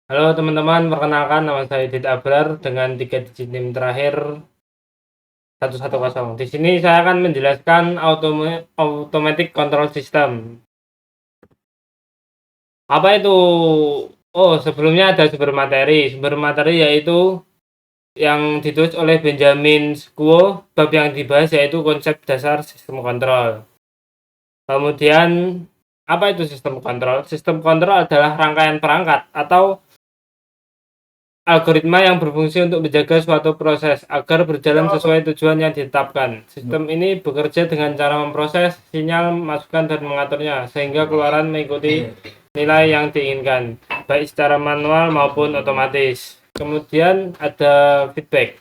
Halo teman-teman, perkenalkan nama saya Dit Abrar dengan 3 digit NIM terakhir 110. Di sini saya akan menjelaskan automatic control system. Apa itu? Oh, sebelumnya ada sumber materi. Sumber materi yaitu yang ditulis oleh Benjamin Squo. Bab yang dibahas yaitu konsep dasar sistem kontrol. Kemudian, apa itu sistem kontrol? Sistem kontrol adalah rangkaian perangkat atau algoritma yang berfungsi untuk menjaga suatu proses agar berjalan sesuai tujuan yang ditetapkan. Sistem ini bekerja dengan cara memproses sinyal, masukan, dan mengaturnya sehingga keluaran mengikuti nilai yang diinginkan, baik secara manual maupun otomatis. Kemudian ada feedback.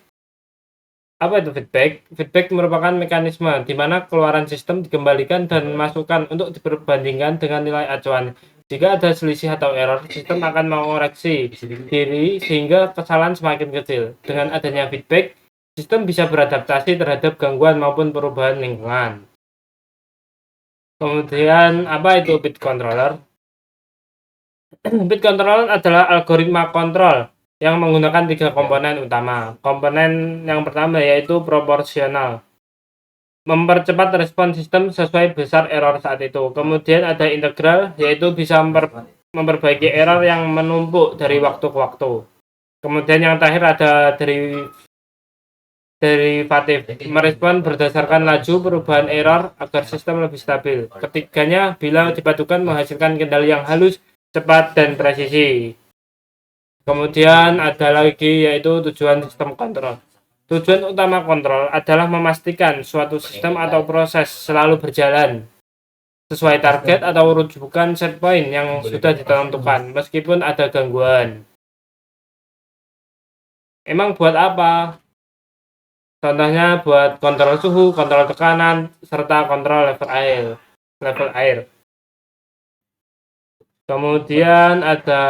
Apa itu feedback? Feedback merupakan mekanisme di mana keluaran sistem dikembalikan dan masukan untuk diperbandingkan dengan nilai acuan. Jika ada selisih atau error, sistem akan mengoreksi diri sehingga kesalahan semakin kecil. Dengan adanya feedback, sistem bisa beradaptasi terhadap gangguan maupun perubahan lingkungan. Kemudian, apa itu bit controller? Bit controller adalah algoritma kontrol yang menggunakan 3 komponen utama. Komponen yang pertama yaitu proporsional, mempercepat respon sistem sesuai besar error saat itu. Kemudian ada integral, yaitu bisa memperbaiki error yang menumpuk dari waktu ke waktu. Kemudian yang terakhir ada derivatif, merespon berdasarkan laju perubahan error agar sistem lebih stabil. Ketiganya bila dipadukan menghasilkan kendali yang halus, cepat, dan presisi. Kemudian ada lagi yaitu tujuan sistem kontrol. Tujuan utama kontrol adalah memastikan suatu sistem atau proses selalu berjalan sesuai target atau rujukan set point yang sudah ditentukan meskipun ada gangguan. Emang buat apa? Contohnya buat kontrol suhu, kontrol tekanan, serta kontrol level air. Kemudian ada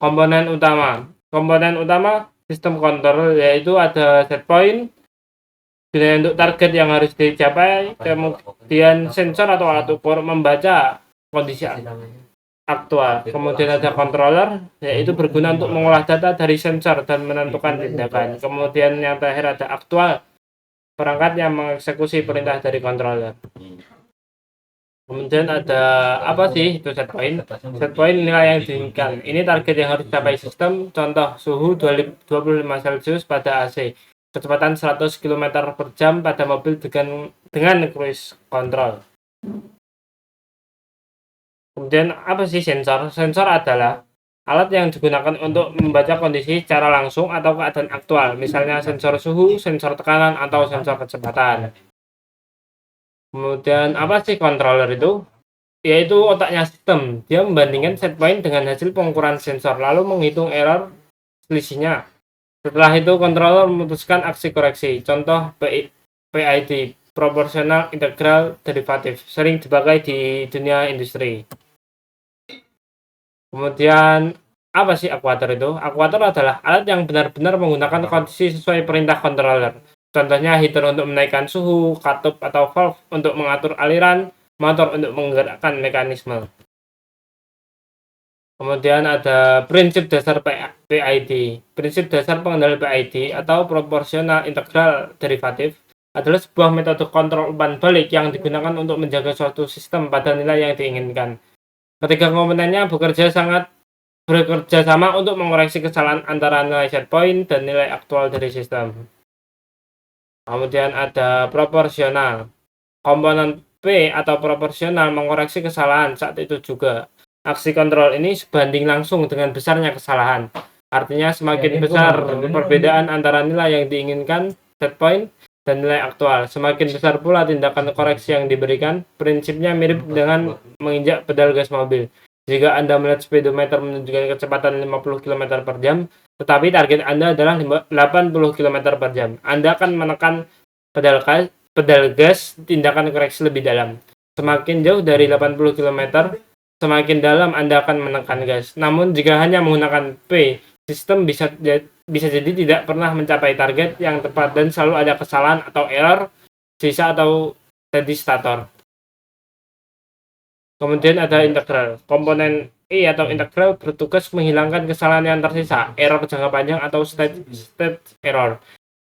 komponen utama. Komponen utama sistem kontrol yaitu ada set point, nilai untuk target yang harus dicapai, kemudian sensor atau alat ukur membaca kondisi aktual. Kemudian ada controller, yaitu berguna untuk mengolah data dari sensor dan menentukan tindakan. Kemudian yang terakhir ada aktual, perangkat yang mengeksekusi perintah dari controller. Kemudian ada apa sih itu set point? Set point nilai yang diinginkan. Ini target yang harus dicapai sistem. Contoh suhu 25 Celcius pada AC. Kecepatan 100 km per jam pada mobil dengan cruise control. Kemudian apa sih sensor? Sensor adalah alat yang digunakan untuk membaca kondisi secara langsung atau keadaan aktual. Misalnya sensor suhu, sensor tekanan, atau sensor kecepatan. Kemudian apa sih controller itu? Yaitu otaknya sistem. Dia membandingkan set point dengan hasil pengukuran sensor, lalu menghitung error selisihnya. Setelah itu controller memutuskan aksi koreksi. Contoh PID, proporsional integral derivatif, sering dipakai di dunia industri. Kemudian apa sih akuator itu? Akuator adalah alat yang benar-benar menggunakan kondisi sesuai perintah controller. Contohnya heater untuk menaikkan suhu, katup atau valve untuk mengatur aliran, motor untuk menggerakkan mekanisme. Kemudian ada prinsip dasar PID. Prinsip dasar pengendali PID atau proporsional integral derivatif adalah sebuah metode kontrol umpan balik yang digunakan untuk menjaga suatu sistem pada nilai yang diinginkan. Ketiga komponennya bekerja sama untuk mengoreksi kesalahan antara nilai set point dan nilai aktual dari sistem. Kemudian ada proporsional. Komponen P atau proporsional mengoreksi kesalahan saat itu juga. Aksi kontrol ini sebanding langsung dengan besarnya kesalahan. Artinya semakin besar perbedaan antara nilai yang diinginkan set point dan nilai aktual, semakin besar pula tindakan koreksi yang diberikan. Prinsipnya mirip dengan menginjak pedal gas mobil. Jika Anda melihat speedometer menunjukkan kecepatan 50 km per jam, tetapi target Anda adalah 80 km per jam, Anda akan menekan pedal gas, tindakan koreksi lebih dalam. Semakin jauh dari 80 km, semakin dalam Anda akan menekan gas. Namun jika hanya menggunakan P, sistem bisa jadi tidak pernah mencapai target yang tepat dan selalu ada kesalahan atau error, sisa atau steady stator. Kemudian ada integral. Komponen I atau integral bertugas menghilangkan kesalahan yang tersisa, error jangka panjang atau state error.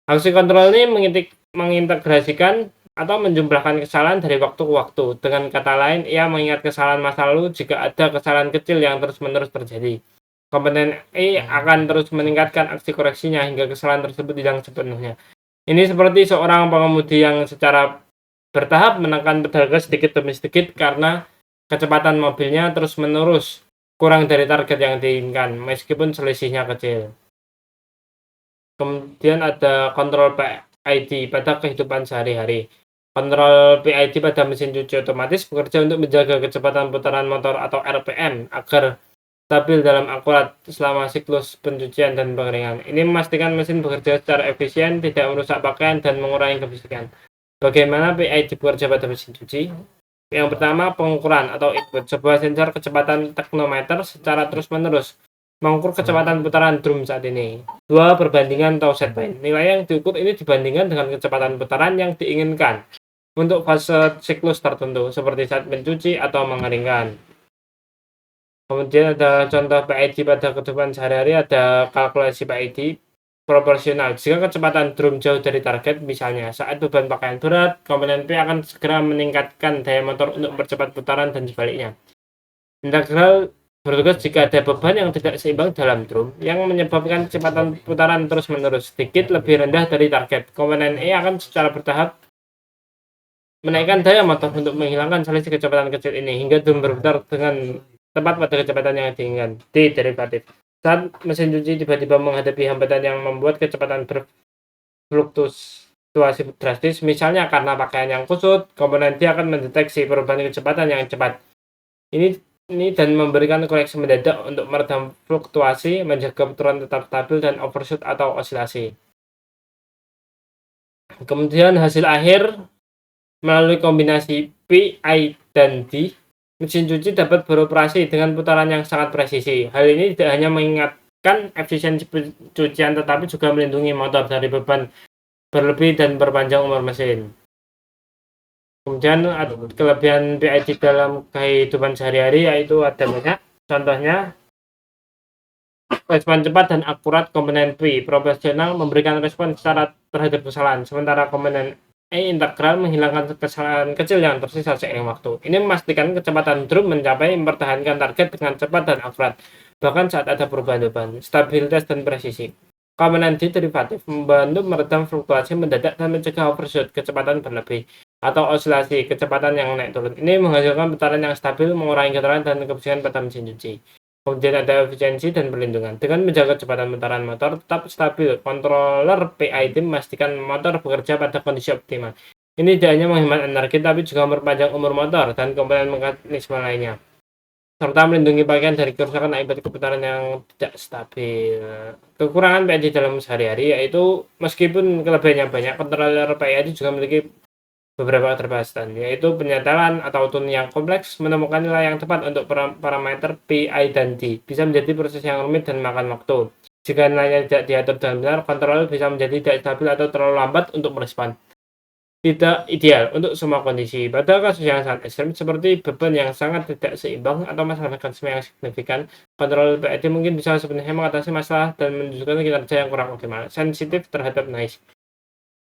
Fungsi kontrol ini mengintegrasikan atau menjumlahkan kesalahan dari waktu ke waktu. Dengan kata lain, ia mengingat kesalahan masa lalu jika ada kesalahan kecil yang terus-menerus terjadi. Komponen E akan terus meningkatkan aksi koreksinya hingga kesalahan tersebut hilang sepenuhnya. Ini seperti seorang pengemudi yang secara bertahap menekan pedal gas sedikit demi sedikit karena kecepatan mobilnya terus-menerus kurang dari target yang diinginkan, meskipun selisihnya kecil. Kemudian ada kontrol PID pada kehidupan sehari-hari. Kontrol PID pada mesin cuci otomatis bekerja untuk menjaga kecepatan putaran motor atau RPM agar stabil dalam akurat selama siklus pencucian dan pengeringan. Ini memastikan mesin bekerja secara efisien, tidak merusak pakaian, dan mengurangi kebisingan. Bagaimana PID bekerja pada mesin cuci? Yang pertama, pengukuran atau input. Sebuah sensor kecepatan teknometer secara terus-menerus mengukur kecepatan putaran drum saat ini. 2. Perbandingan atau set point. Nilai yang diukur ini dibandingkan dengan kecepatan putaran yang diinginkan untuk fase siklus tertentu, seperti saat mencuci atau mengeringkan. Kemudian ada contoh PID pada kehidupan sehari-hari, ada kalkulasi PID proporsional. Jika kecepatan drum jauh dari target, misalnya saat beban pakaian berat, komponen P akan segera meningkatkan daya motor untuk mempercepat putaran dan sebaliknya. Integral bertugas jika ada beban yang tidak seimbang dalam drum yang menyebabkan kecepatan putaran terus-menerus sedikit lebih rendah dari target. Komponen E akan secara bertahap menaikkan daya motor untuk menghilangkan selisih kecepatan kecil ini hingga drum berputar dengan tepat pada kecepatan yang diinginkan. D. Derivatif. Saat mesin cuci tiba-tiba menghadapi hambatan yang membuat kecepatan berfluktuasi drastis, misalnya karena pakaian yang kusut, komponen D akan mendeteksi perubahan kecepatan yang cepat. Ini dan memberikan koreksi mendadak untuk meredam fluktuasi, menjaga putaran tetap stabil dan overshoot atau osilasi. Kemudian hasil akhir melalui kombinasi P, I, dan D, mesin cuci dapat beroperasi dengan putaran yang sangat presisi. Hal ini tidak hanya mengingatkan efisiensi pencucian, tetapi juga melindungi motor dari beban berlebih dan perpanjang umur mesin. Kemudian kelebihan PID dalam kehidupan sehari-hari yaitu ada banyak. Contohnya, respon cepat dan akurat. Komponen P proporsional memberikan respon secara terhadap kesalahan, sementara komponen E integral menghilangkan kesalahan kecil yang tersisa seiring waktu. Ini memastikan kecepatan drum mencapai mempertahankan target dengan cepat dan akurat, bahkan saat ada perubahan beban, stabilitas, dan presisi. Komponen D derivatif membantu meredam fluktuasi mendadak dan mencegah overshoot, kecepatan berlebih, atau osilasi, kecepatan yang naik turun. Ini menghasilkan putaran yang stabil, mengurangi getaran dan kebisingan pada mesin cuci. Kemudian ada efisiensi dan perlindungan. Dengan menjaga kecepatan putaran motor tetap stabil, controller PID memastikan motor bekerja pada kondisi optimal. Ini tidak hanya menghemat energi, tapi juga memperpanjang umur motor dan komponen mekanisme lainnya, serta melindungi pakaian dari kerusakan akibat putaran yang tidak stabil. Kekurangan PID dalam sehari-hari yaitu meskipun kelebihannya banyak, controller PID juga memiliki beberapa keterbatasan, yaitu penyetelan atau tune yang kompleks. Menemukan nilai yang tepat untuk parameter P, I, dan D bisa menjadi proses yang rumit dan makan waktu. Jika nilainya tidak diatur dengan benar, kontrol bisa menjadi tidak stabil atau terlalu lambat untuk merespon. Tidak ideal untuk semua kondisi. Pada kasus yang sangat ekstrem seperti beban yang sangat tidak seimbang atau masalah mekanisme yang signifikan, kontrol PID mungkin bisa sebenarnya mengatasi masalah dan menunjukkan kinerja yang kurang optimal. Sensitif terhadap noise.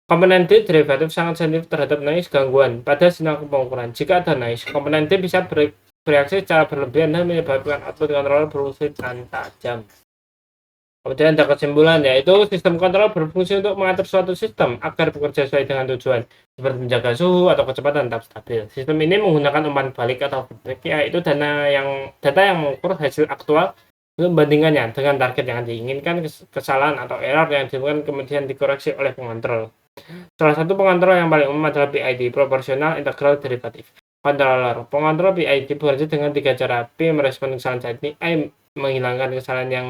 Komponen D derivatif sangat sensitif terhadap noise gangguan pada sinyal pengukuran. Jika ada noise, komponen D bisa bereaksi secara berlebihan dan menyebabkan output kontrol berfungsi dengan tajam. Kemudian ada kesimpulan, yaitu sistem kontrol berfungsi untuk mengatur suatu sistem agar bekerja sesuai dengan tujuan, seperti menjaga suhu atau kecepatan tetap stabil. Sistem ini menggunakan umpan balik atau feedback, yaitu data yang mengukur hasil aktual untuk membandingkannya dengan target yang diinginkan. Kesalahan atau error yang ditemukan kemudian dikoreksi oleh pengontrol. Salah satu pengontrol yang paling umum adalah PID, proporsional integral derivatif. Controller. Pengontrol PID bekerja dengan 3 cara. P merespon kesalahan saat ini, I menghilangkan kesalahan yang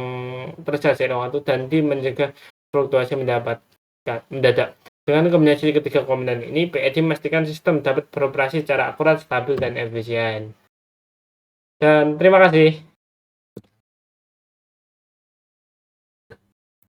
terjadi seiring waktu, dan D mencegah fluktuasi mendadak. Dengan kombinasi ketiga komponen ini, PID memastikan sistem dapat beroperasi secara akurat, stabil, dan efisien. Dan terima kasih.